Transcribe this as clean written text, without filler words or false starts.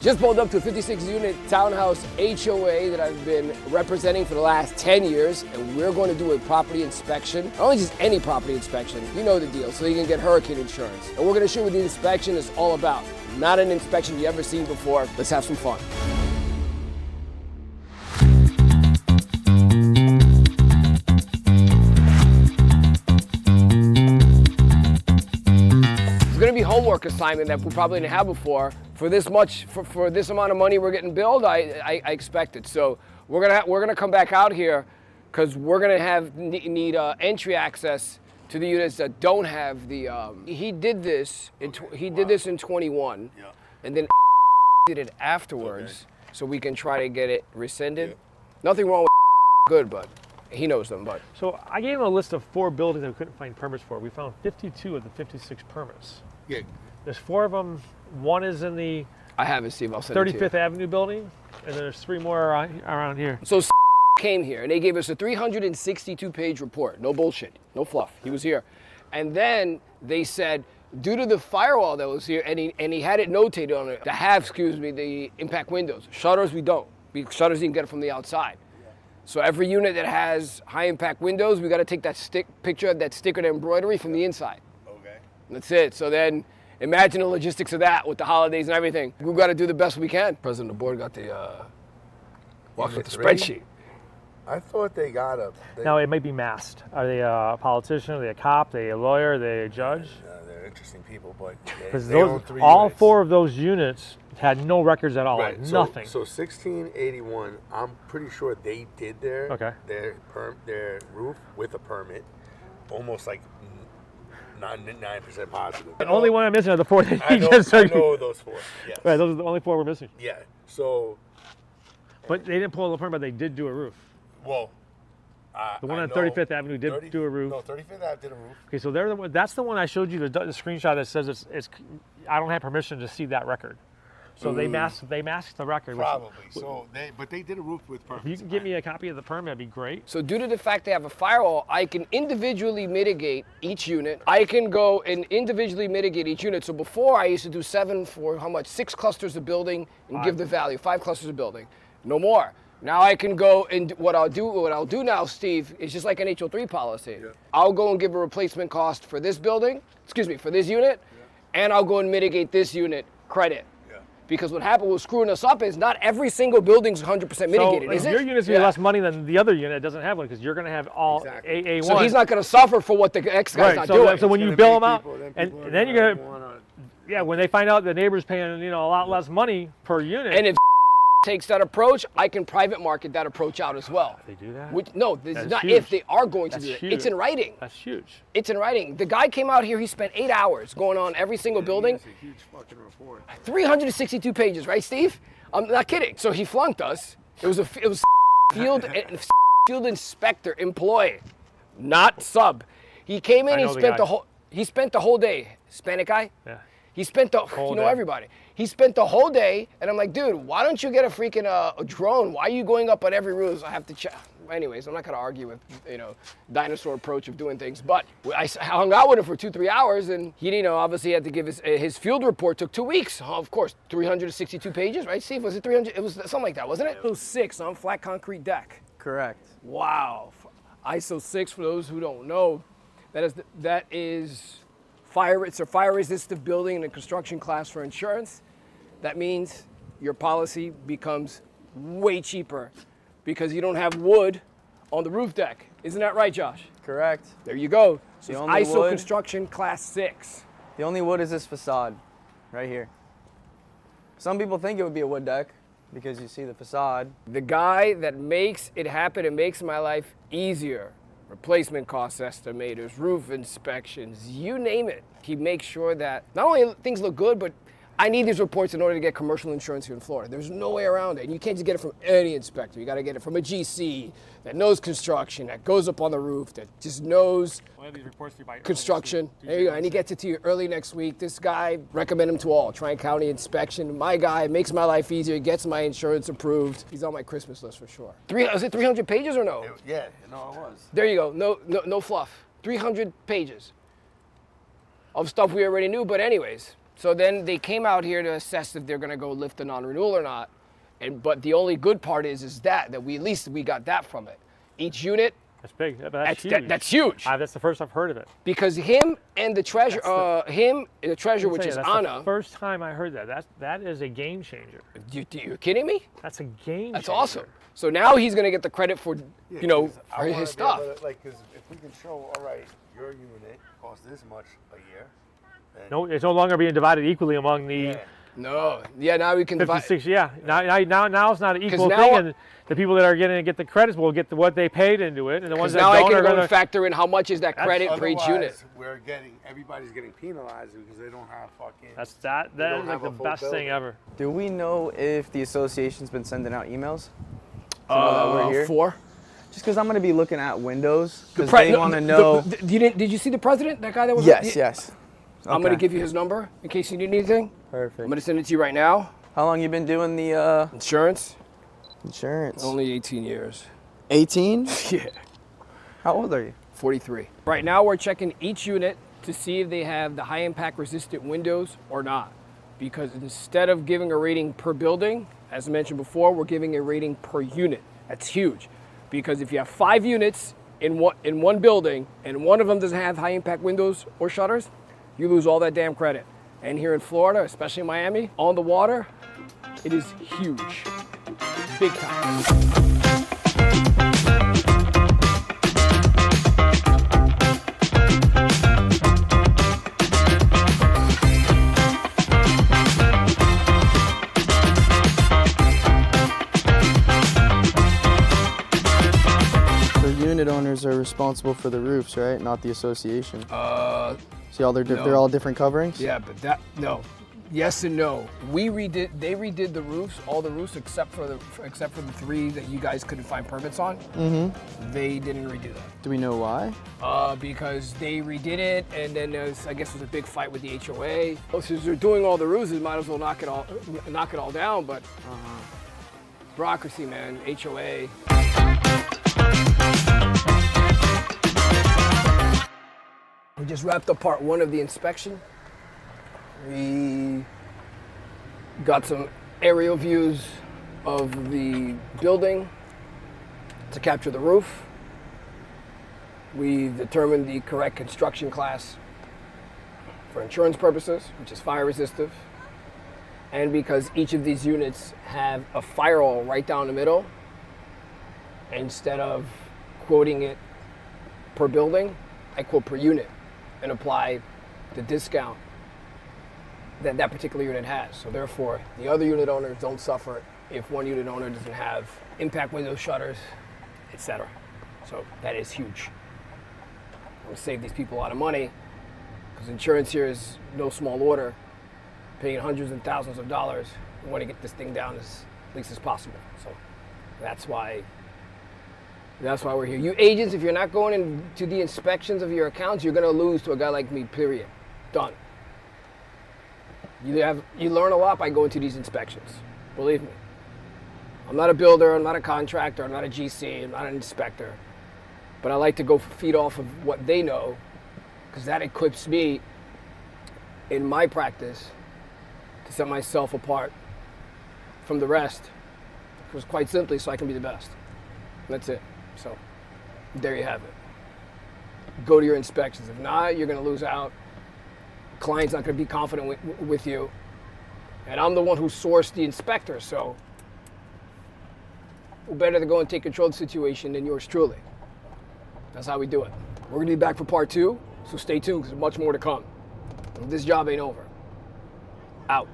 Just pulled up to a 56-unit townhouse HOA that I've been representing for the last 10 years, and we're going to do a property inspection. Not only just any property inspection, you know the deal, so you can get hurricane insurance. And we're going to show you what the inspection is all about. Not an inspection you've ever seen before. Let's have some fun. It's going to be homework assignment that we probably didn't have before. For this much, for this amount of money we're getting billed, I expect it. So we're gonna come back out here because we're gonna need entry access to the units that don't have the. He did this in 21, Yeah. and then did it afterwards, so we can try to get it rescinded. Yeah. Nothing wrong with good, but he knows them. But so I gave him a list of 4 buildings that we couldn't find permits for. We found 52 of the 56 permits. Yeah. There's 4 of them. One is in the I have it, Steve. I'll send it to you. 35th Avenue building, and then there's 3 more around here. So came here and they gave us a 362-page report. No bullshit, no fluff. He was here, and then they said due to the firewall that was here, and he had it notated on it to have, the impact windows. Shutters we don't. Shutters you can get it from the outside. So every unit that has high impact windows, we got to take that picture of that sticker, the embroidery from the inside. Okay. That's it. So then. Imagine the logistics of that with the holidays and everything. We've got to do the best we can. President of the board got the spreadsheet. I thought they got a. Now it might be masked. Are they a politician? Are they a cop? Are they a lawyer? Are they a judge? They're interesting people, but because all units. 4 of those units had no records at all, right. Nothing. So 1681, I'm pretty sure they did their roof with a permit, almost like 99% positive. The only one I'm missing are the 4 that he I know those 4. Yes. Right, those are the only 4 we're missing. Yeah. So. But they didn't pull the permit, but they did do a roof. Well. The one on 35th Avenue did do a roof. No, 35th Avenue did a roof. Okay, so that's the one I showed you the screenshot that says it's. I don't have permission to see that record. So they masked the record. Probably. But they did a roof with permits. If you can give me a copy of the permit, that'd be great. So due to the fact they have a firewall, I can individually mitigate each unit. I can go and individually mitigate each unit. So before I used to do 7 for how much? 6 clusters of building and give the value. 5 clusters of building. No more. Now I can go and what I'll do now, Steve, is just like an HO3 policy. Yeah. I'll go and give a replacement cost for this building, for this unit, and I'll go and mitigate this unit credit. Because what happened was screwing us up is not every single building's 100% mitigated, is it? Your unit's going to be less money than the other unit that doesn't have one because you're going to have all AA1. So he's not going to suffer for what the X guy's not doing. So when you bill them out, and then you're going to, when they find out the neighbor's paying a lot less money per unit. And if takes that approach, I can private market that approach out as well. They do that? No, this is not huge. If they are going to do it. It's in writing. That's huge. It's in writing. The guy came out here, he spent 8 hours going on every single building. That's a huge fucking report. 362 pages, right, Steve? I'm not kidding. So he flunked us. It was field inspector employee, not sub. He came in, he spent the whole day. Hispanic guy? Yeah. He spent everybody. He spent the whole day, and I'm like, dude, why don't you get a freaking a drone? Why are you going up on every roof? I have to check. Anyways, I'm not gonna argue with dinosaur approach of doing things, but I hung out with him for 2-3 hours, and he obviously had to give his field report. Took 2 weeks. Oh, of course, 362 pages, right, Steve? Was it 300? It was something like that, wasn't it? ISO 6 on flat concrete deck. Correct. Wow. ISO 6, for those who don't know, that is fire. It's a fire resistive building in a construction class for insurance. That means your policy becomes way cheaper because you don't have wood on the roof deck. Isn't that right, Josh? Correct. There you go. So The it's only ISO wood- construction class 6. The only wood is this facade right here. Some people think it would be a wood deck because you see the facade. The guy that makes it happen and makes my life easier, replacement cost estimators, roof inspections, you name it. He makes sure that not only things look good, but I need these reports in order to get commercial insurance here in Florida. There's no way around it. And you can't just get it from any inspector. You got to get it from a GC that knows construction, that goes up on the roof, that just knows construction. There you go. And he gets it to you early next week. This guy, recommend him to all. Tri-County inspection. My guy makes my life easier, gets my insurance approved. He's on my Christmas list for sure. Was it 300 pages or no? No, it was. There you go. No fluff. 300 pages of stuff we already knew, but anyways. So then they came out here to assess if they're going to go lift a non-renewal or not. But the only good part is that we at least we got that from it. Each unit. That's big. That's huge. That's huge. That's the first I've heard of it. Because him and the treasurer, which is that's Anna. the first time I heard that. That is a game changer. You're kidding me? That's a game changer. That's awesome. So now he's going to get the credit for, for his stuff. Because if we can show, all right, your unit costs this much a year. No, it's no longer being divided equally among the. Yeah. No. Yeah, now we can divide. 56, yeah. Now it's not an equal thing, and the people that are going to get the credits will get what they paid into it, and the ones that now don't I can are go going to and factor in how much is that credit per each unit. Everybody's getting penalized because they don't have fucking. That is like the best thing ever. Do we know if the association's been sending out emails? That we're here? 4. Just because I'm going to be looking at windows, because they want to know. Did you see the president? That guy that was. Yes. Okay. I'm going to give you his number in case you need anything. Perfect. I'm going to send it to you right now. How long you been doing the insurance? Insurance. Only 18 years. 18? Yeah. How old are you? 43. Right now we're checking each unit to see if they have the high impact resistant windows or not. Because instead of giving a rating per building, as mentioned before, we're giving a rating per unit. That's huge. Because if you have 5 units in one building and one of them doesn't have high impact windows or shutters, you lose all that damn credit. And here in Florida, especially Miami, on the water, it is huge. Big time. The unit owners are responsible for the roofs, right? Not the association. See, they're all different coverings? Yeah, but no. Yes and no. They redid the roofs, all the roofs except for the 3 that you guys couldn't find permits on. Mm-hmm. They didn't redo that. Do we know why? Because they redid it, and then there was a big fight with the HOA. Since they're doing all the roofs, they might as well knock it all down. But bureaucracy, man. HOA. We just wrapped up part 1 of the inspection. We got some aerial views of the building to capture the roof. We determined the correct construction class for insurance purposes, which is fire resistive. And because each of these units have a firewall right down the middle, instead of quoting it per building, I quote per unit and apply the discount that particular unit has. So therefore, the other unit owners don't suffer if one unit owner doesn't have impact window shutters, etc. So that is huge. I'm gonna save these people a lot of money because insurance here is no small order, paying hundreds and thousands of dollars. We want to get this thing down as least as possible. So that's why we're here. You agents, if you're not going into the inspections of your accounts, you're gonna lose to a guy like me, period. Done. You learn a lot by going to these inspections, believe me. I'm not a builder, I'm not a contractor, I'm not a GC, I'm not an inspector. But I like to go feed off of what they know, because that equips me in my practice to set myself apart from the rest. Because quite simply, so I can be the best. That's it. So there you have it. Go to your inspections. If not, you're going to lose out. Client's not going to be confident with you. And I'm the one who sourced the inspector, so who better to go and take control of the situation than yours truly. That's how we do it. We're going to be back for part 2, so stay tuned because there's much more to come. This job ain't over. Out.